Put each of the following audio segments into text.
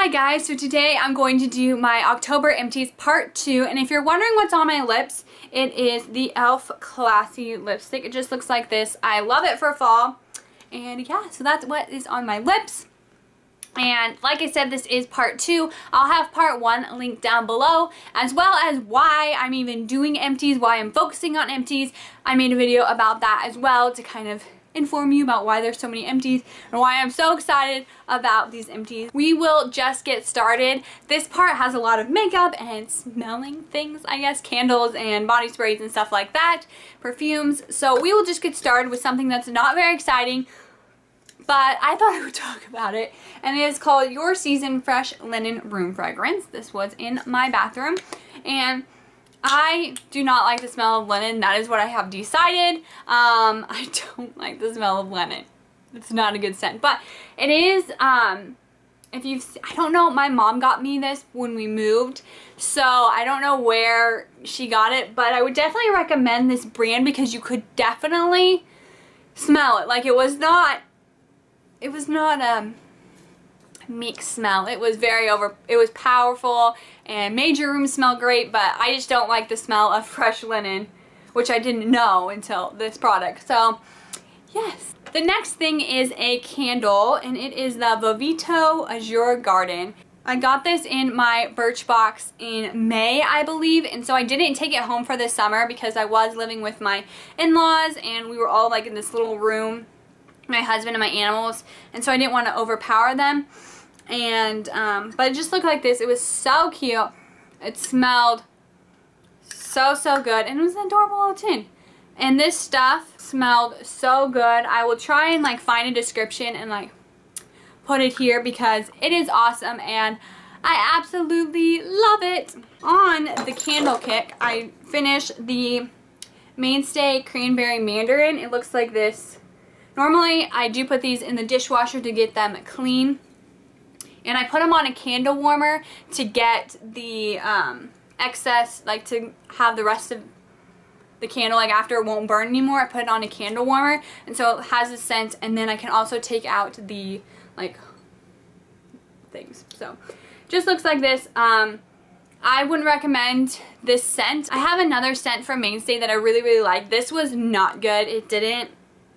Hi guys, so today I'm going to do my October Empties Part 2, and if you're wondering what's on my lips, it is the e.l.f. Classy Lipstick. It just looks like this. I love it for fall, and yeah, so that's what is on my lips. And like I said, this is Part 2. I'll have Part 1 linked down below, as well as why I'm even doing empties, why I'm focusing on empties. I made a video about that as well to kind of inform you about why there's so many empties and why I'm so excited about these empties. We will just get started. This part has a lot of makeup and smelling things, I guess, candles and body sprays and stuff like that, perfumes. So we will just get started with something that's not very exciting, but I thought I would talk about it, and it is called Your Season Fresh Linen Room Fragrance. This was in my bathroom, and I do not like the smell of linen. That is what I have decided. I don't like the smell of linen. It's not a good scent, but it is, if you've, I don't know, my mom got me this when we moved, so I don't know where she got it, but I would definitely recommend this brand because you could definitely smell it. Like, it was not meek smell. It was it was powerful and made your room smell great, but I just don't like the smell of fresh linen, which I didn't know until this product. So yes. The next thing is a candle, and it is the Vivito Azure Garden. I got this in my Birchbox in May, I believe, and so I didn't take it home for this summer because I was living with my in-laws and we were all like in this little room, my husband and my animals, and so I didn't want to overpower them. And but it just looked like this. It was so cute. It smelled so good, and it was an adorable little tin. And this stuff smelled so good. I will try and like find a description and like put it here because it is awesome and I absolutely love it. On the candle kick, I finished the Mainstay Cranberry Mandarin. It looks like this. Normally I do put these in the dishwasher to get them clean, and I put them on a candle warmer to get the excess, like to have the rest of the candle, like after it won't burn anymore. I put it on a candle warmer, and so it has a scent, and then I can also take out the like things. So just looks like this. I wouldn't recommend this scent. I have another scent from Mainstay that I really like. This was not good. It didn't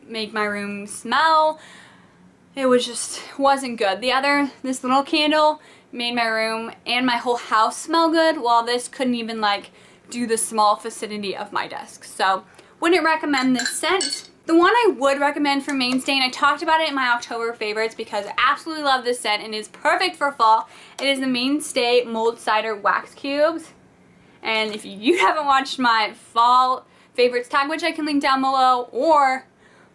make my room smell. It was just wasn't good. This little candle made my room and my whole house smell good, while this couldn't even like do the small vicinity of my desk. So wouldn't recommend this scent. The one I would recommend from Mainstay, and I talked about it in my October favorites because I absolutely love this scent and it's perfect for fall. It is the Mainstay Mold Cider Wax Cubes. And if you haven't watched my fall favorites tag, which I can link down below, or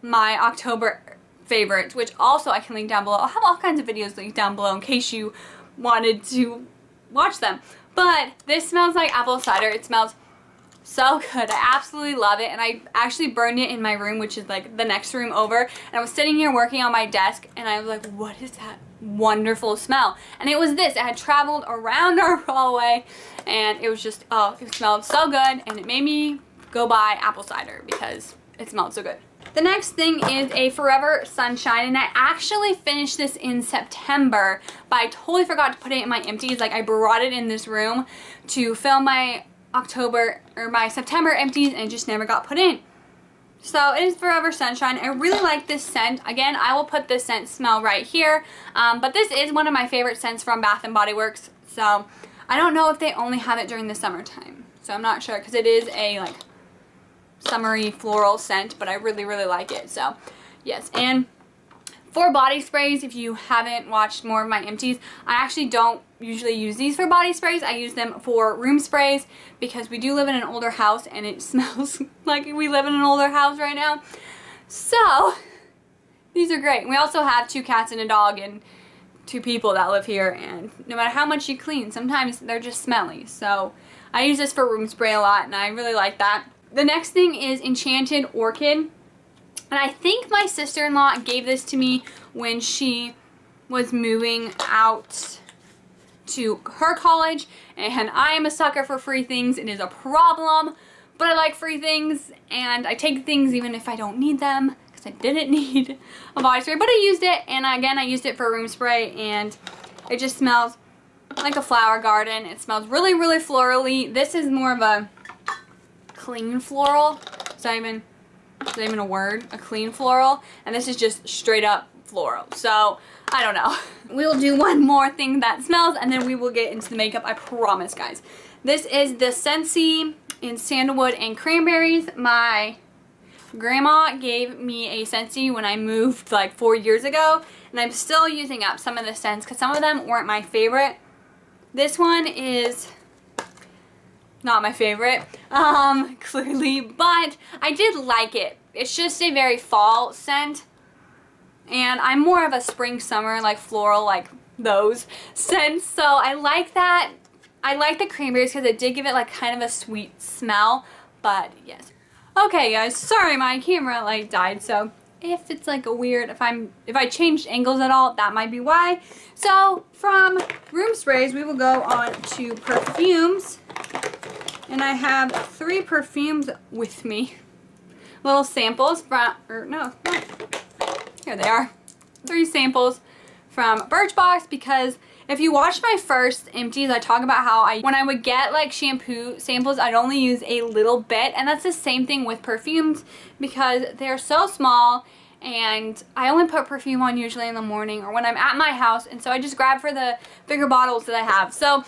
my October favorites, which also I can link down below. I'll have all kinds of videos linked down below in case you wanted to watch them. But this smells like apple cider. It smells so good. I absolutely love it, and I actually burned it in my room, which is like the next room over, and I was sitting here working on my desk and I was like, what is that wonderful smell? And it was this. It had traveled around our hallway, and it was just, oh, it smelled so good, and it made me go buy apple cider because it smelled so good. The next thing is a Forever Sunshine, and I actually finished this in September, but I totally forgot to put it in my empties. Like, I brought it in this room to film my September empties, and it just never got put in. So it is Forever Sunshine. I really like this scent. Again, I will put this scent smell right here, but this is one of my favorite scents from Bath & Body Works, so I don't know if they only have it during the summertime, so I'm not sure, because it is a like summery floral scent, but I really like it. So yes, and for body sprays, if you haven't watched more of my empties, I actually don't usually use these for body sprays. I use them for room sprays because we do live in an older house and it smells like we live in an older house right now. So these are great. We also have 2 cats and a dog and 2 people that live here, and no matter how much you clean, sometimes they're just smelly. So I use this for room spray a lot, and I really like that. The next thing is Enchanted Orchid, and I think my sister-in-law gave this to me when she was moving out to her college, and I am a sucker for free things. It is a problem, but I like free things, and I take things even if I don't need them, because I didn't need a body spray, but I used it, and again, I used it for room spray, and it just smells like a flower garden. It smells really, really florally. This is more of a clean floral. Is that even a word? A clean floral. And this is just straight up floral. So, I don't know. We'll do one more thing that smells and then we will get into the makeup, I promise, guys. This is the Scentsy in Sandalwood and Cranberries. My grandma gave me a Scentsy when I moved like 4 years ago, and I'm still using up some of the scents because some of them weren't my favorite. This one is not my favorite, clearly, but I did like it. It's just a very fall scent, and I'm more of a spring, summer, like floral, like those scents, so I like that. I like the cranberries because it did give it like kind of a sweet smell, but yes. Okay guys, sorry my camera like died, so if it's like a weird, if I changed angles at all, that might be why. So from room sprays, we will go on to perfumes. And I have 3 perfumes with me. Little samples from, here they are. 3 samples from Birchbox, because if you watch my first Empties, I talk about how when I would get like shampoo samples, I'd only use a little bit, and that's the same thing with perfumes because they're so small, and I only put perfume on usually in the morning or when I'm at my house, and so I just grab for the bigger bottles that I have. So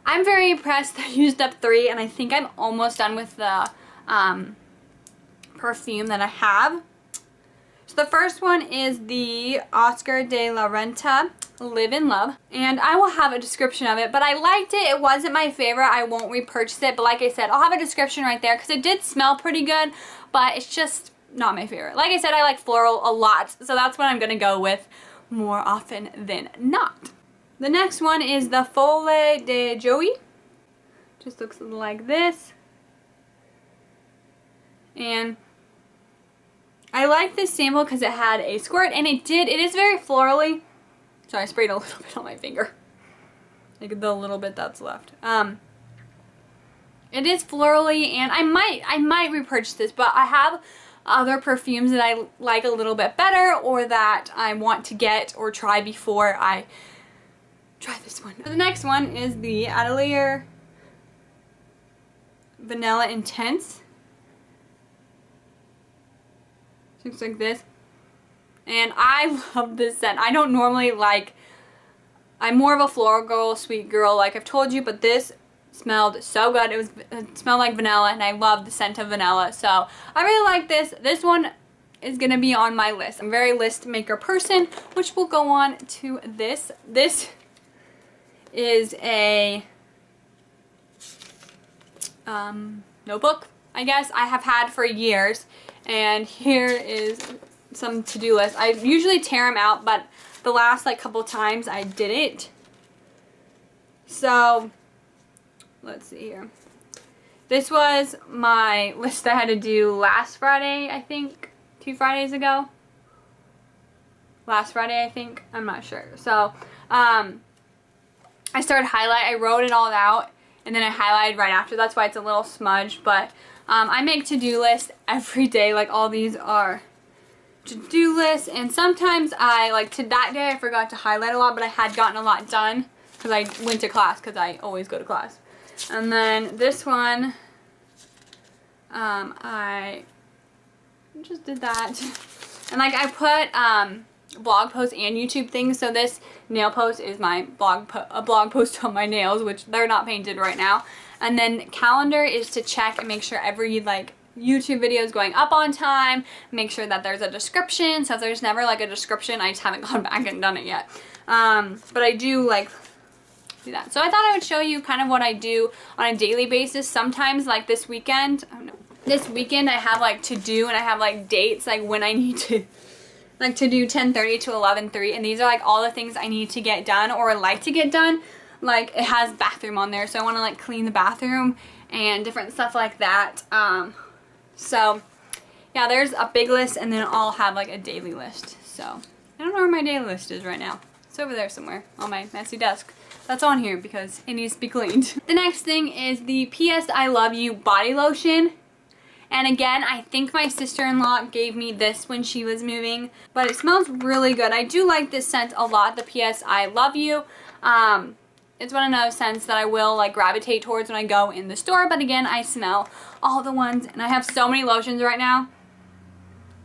I'm very impressed. I used up 3, and I think I'm almost done with the perfume that I have. So the first one is the Oscar de la Renta Live in Love, and I will have a description of it, but I liked it. It wasn't my favorite. I won't repurchase it, but like I said, I'll have a description right there because it did smell pretty good, but it's just not my favorite. Like I said, I like floral a lot, so that's what I'm going to go with more often than not. The next one is the Folie de Joie. Just looks like this. And I like this sample because it had a squirt, and it is very florally. So I sprayed a little bit on my finger. Like the little bit that's left. It is florally, and I might repurchase this, but I have other perfumes that I like a little bit better, or that I want to get or try before I try this one. The next one is the Atelier Vanilla Intense. Looks like this. And I love this scent. I don't normally like, I'm more of a floral girl, sweet girl, like I've told you, but this smelled so good. It smelled like vanilla, and I love the scent of vanilla. So I really like this. This one is going to be on my list. I'm a very list maker person, which will go on to this. This is a notebook, I guess, I have had for years. And here is some to-do list. I usually tear them out, but the last like couple times I didn't. So let's see here. This was my list I had to do last Friday, I think. 2 Fridays ago. Last Friday, I think. I'm not sure. So I started I wrote it all out, and then I highlighted right after. That's why it's a little smudged, but I make to-do lists every day. Like, all these are to-do lists, and sometimes that day I forgot to highlight a lot, but I had gotten a lot done because I went to class, because I always go to class. And then this one, I just did that. And like, I put blog posts and YouTube things, so this nail post is my blog post on my nails, which they're not painted right now. And then calendar is to check and make sure every like YouTube video is going up on time, make sure that there's a description. So if there's never like a description, I just haven't gone back and done it yet. But I do like do that. So I thought I would show you kind of what I do on a daily basis. Sometimes like this weekend, this weekend I have like to do, and I have like dates like when I need to like to do 10:30 to 11:30, and these are like all the things I need to get done or like to get done. Like, it has bathroom on there, so I want to like clean the bathroom and different stuff like that. So yeah, there's a big list, and then I'll have like a daily list. So I don't know where my daily list is right now. It's over there somewhere on my messy desk. That's on here because it needs to be cleaned. The next thing is the PS I Love You body lotion. And again, I think my sister-in-law gave me this when she was moving, but it smells really good. I do like this scent a lot, the PS I Love You. it's one of those scents that I will like gravitate towards when I go in the store. But again, I smell all the ones, and I have so many lotions right now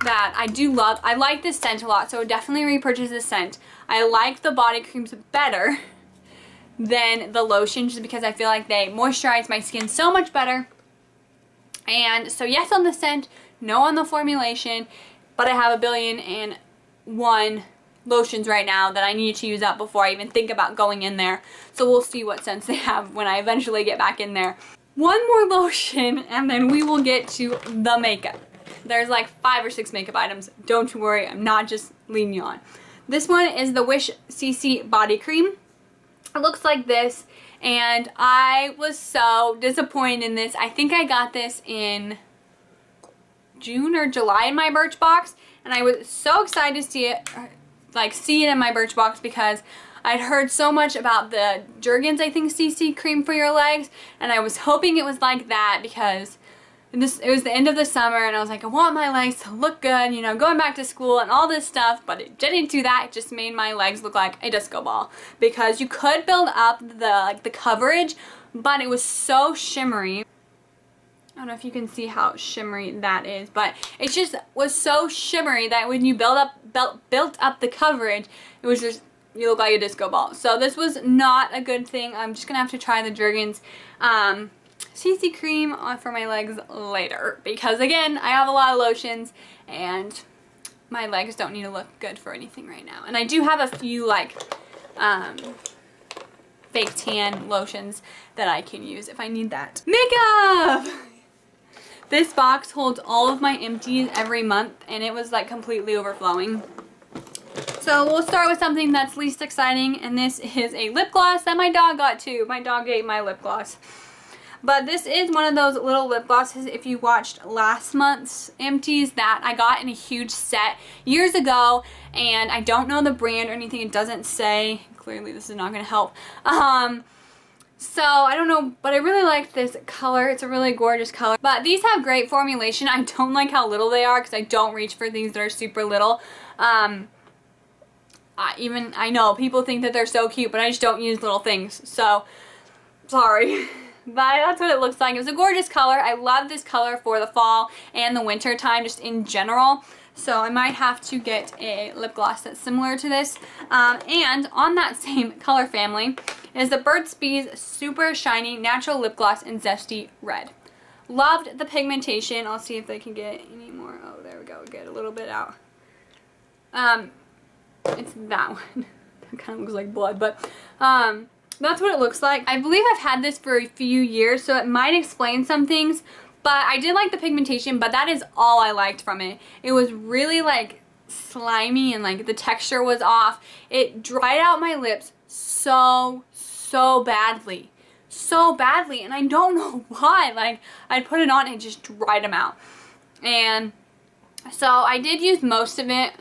that I do love. I like this scent a lot, so I would definitely repurchase this scent. I like the body creams better than the lotions just because I feel like they moisturize my skin so much better. And so yes on the scent, no on the formulation, but I have 1,000,000,001 lotions right now that I need to use up before I even think about going in there. So we'll see what scents they have when I eventually get back in there. One more lotion and then we will get to the makeup. There's like 5 or 6 makeup items. Don't worry, I'm not just leading you on. This one is the Wish CC Body Cream. It looks like this, and I was so disappointed in this. I think I got this in June or July in my Birchbox, and I was so excited to see it in my Birchbox because I'd heard so much about the Jergens, I think, CC cream for your legs, and I was hoping it was like that because it was the end of the summer, and I was like, I want my legs to look good, you know, going back to school and all this stuff, but it didn't do that. It just made my legs look like a disco ball because you could build up the coverage, but it was so shimmery. I don't know if you can see how shimmery that is, but it just was so shimmery that when you built up the coverage, it was just, you look like a disco ball. So this was not a good thing. I'm just gonna have to try the Jergens CC cream for my legs later because again, I have a lot of lotions and my legs don't need to look good for anything right now. And I do have a few like fake tan lotions that I can use if I need that. Makeup! This box holds all of my empties every month, and it was like completely overflowing. So we'll start with something that's least exciting, and this is a lip gloss that my dog got too. My dog ate my lip gloss. But this is one of those little lip glosses, if you watched last month's Empties, that I got in a huge set years ago, and I don't know the brand or anything. It doesn't say. Clearly this is not going to help. So I don't know, but I really like this color. It's a really gorgeous color. But these have great formulation. I don't like how little they are because I don't reach for things that are super little. I know people think that they're so cute, but I just don't use little things. So sorry. But that's what it looks like. It was a gorgeous color. I love this color for the fall and the winter time just in general. So I might have to get a lip gloss that's similar to this. And on that same color family is the Burt's Bees Super Shiny Natural Lip Gloss in Zesty Red. Loved the pigmentation. I'll see if they can get any more. Oh, there we go. Get a little bit out. It's that one. That kind of looks like blood, but that's what it looks like. I believe I've had this for a few years, so it might explain some things. But I did like the pigmentation, but that is all I liked from it. It was really like slimy and like the texture was off. It dried out my lips so badly. So badly, and I don't know why. Like, I put it on and it just dried them out. And so I did use most of it,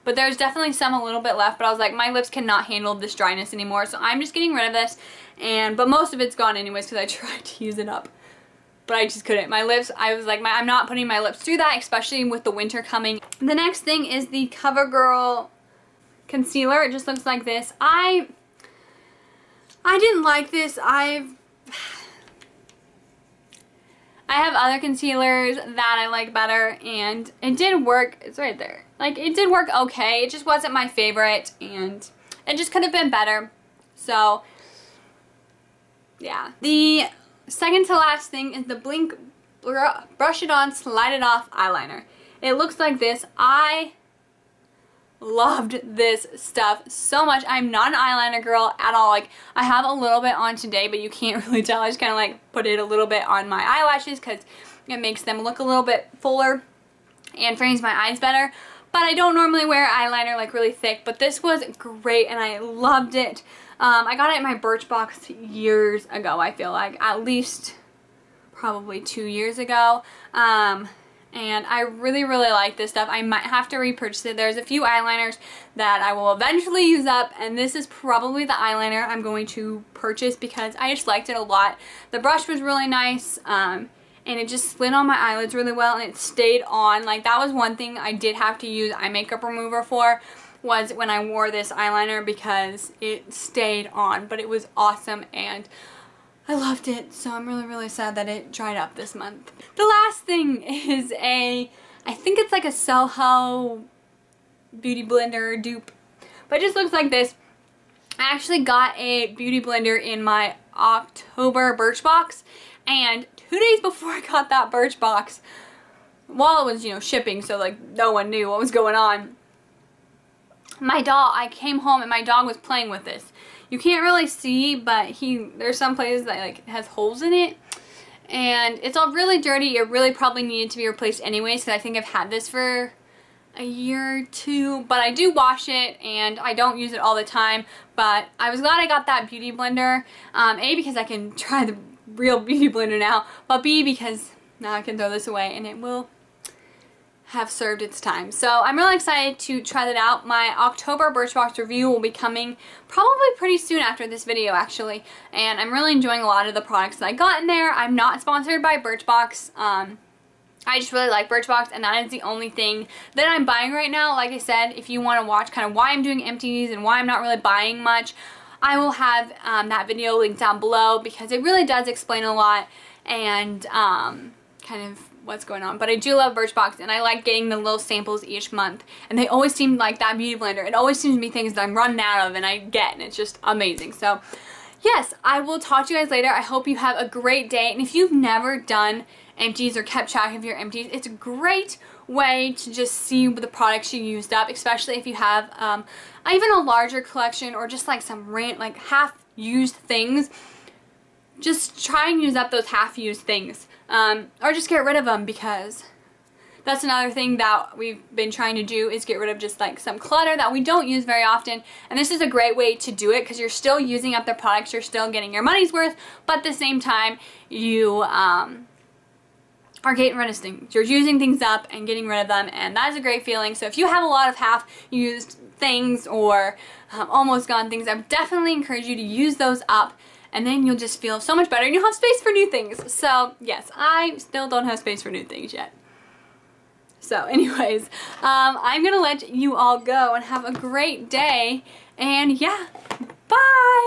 but there's definitely some a little bit left, but I was like, my lips cannot handle this dryness anymore, so I'm just getting rid of this. But most of it's gone anyways because I tried to use it up. But I just couldn't. My lips, I was like, I'm not putting my lips through that, especially with the winter coming. The next thing is the CoverGirl concealer. It just looks like this. I didn't like this. I have other concealers that I like better, and it did work. It's right there. Like, it did work okay. It just wasn't my favorite, and it just could have been better. So, yeah. The second to last thing is the Blink Brush It On, Slide It Off eyeliner. It looks like this. I loved this stuff so much. I'm not an eyeliner girl at all. Like, I have a little bit on today, but you can't really tell. I just kind of like put it a little bit on my eyelashes because it makes them look a little bit fuller and frames my eyes better. But I don't normally wear eyeliner like really thick, but this was great and I loved it. I got it in my Birchbox years ago, I feel like. At least probably 2 years ago. And I really like this stuff. I might have to repurchase it. There's a few eyeliners that I will eventually use up, and this is probably the eyeliner I'm going to purchase because I just liked it a lot. The brush was really nice, and it just slid on my eyelids really well, and it stayed on. Like, that was one thing I did have to use eye makeup remover for. was when I wore this eyeliner because it stayed on, but it was awesome and I loved it. So I'm really, really sad that it dried up this month. The last thing is I think it's like a Soho beauty blender dupe, but it just looks like this. I actually got a beauty blender in my October Birchbox, and 2 days before I got that Birchbox, while it was, you know, shipping, so like no one knew what was going on, I came home and my dog was playing with this. You can't really see, but there's some places that like has holes in it, and it's all really dirty. It really probably needed to be replaced anyways, because I think I've had this for a year or two, but I do wash it and I don't use it all the time. But I was glad I got that beauty blender, A, because I can try the real beauty blender now, but B, because now I can throw this away and it will have served its time. So I'm really excited to try that out. My October Birchbox review will be coming probably pretty soon after this video, actually, and I'm really enjoying a lot of the products that I got in there. I'm not sponsored by Birchbox. I just really like Birchbox, and that is the only thing that I'm buying right now. Like I said, if you want to watch kind of why I'm doing Empties and why I'm not really buying much, I will have that video linked down below, because it really does explain a lot and kind of what's going on. But I do love Birchbox, and I like getting the little samples each month, and they always seem like that beauty blender. It always seems to be things that I'm running out of and I get, and it's just amazing. So yes, I will talk to you guys later. I hope you have a great day, and if you've never done Empties or kept track of your empties, it's a great way to just see the products you used up, especially if you have even a larger collection or just like some like half-used things. Just try and use up those half-used things, or just get rid of them, because that's another thing that we've been trying to do, is get rid of just like some clutter that we don't use very often. And this is a great way to do it, because you're still using up the products, you're still getting your money's worth, but at the same time you are getting rid of things. You're using things up and getting rid of them, and that is a great feeling. So if you have a lot of half-used things or almost gone things, I would definitely encourage you to use those up, and then you'll just feel so much better and you'll have space for new things. So yes, I still don't have space for new things yet. So anyways, I'm gonna let you all go and have a great day, and yeah, bye!